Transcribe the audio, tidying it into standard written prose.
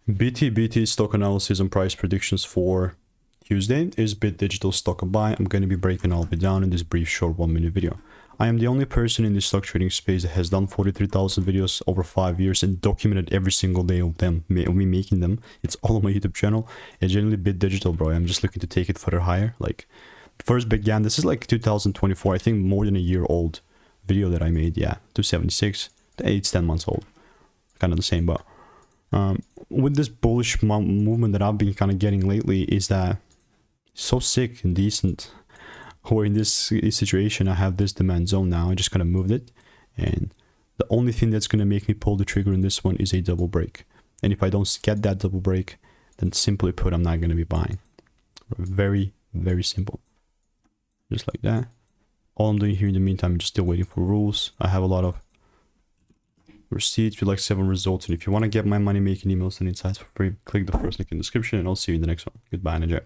BTBT stock analysis and price predictions for Tuesday is Digital stock and buy. I'm going to be breaking all of it down in this brief short 1-minute video. I am the only person in the stock trading space that has done 43,000 videos over 5 years and documented every single day of them, me making them. It's all on my YouTube channel. And generally Digital, bro. I'm just looking to take it further higher. Like, first began, this is like 2024, I think more than a year old video that I made. Yeah, 276. It's 10 months old. Kind of the same, but with this bullish movement that I've been kind of getting lately is that so sick and decent. Or in this situation, I have this demand zone now. I just kind of moved it, and the only thing that's going to make me pull the trigger in this one is a double break. And if I don't get that double break, then simply put, I'm not going to be buying. Very, very simple. Just like that. All I'm doing here in the meantime is just still waiting for rules. I have a lot of receipts with like 7 results, and if you want to get my money making emails and insights for free, click the first link in the description, and I'll see you in the next one. Goodbye and enjoy.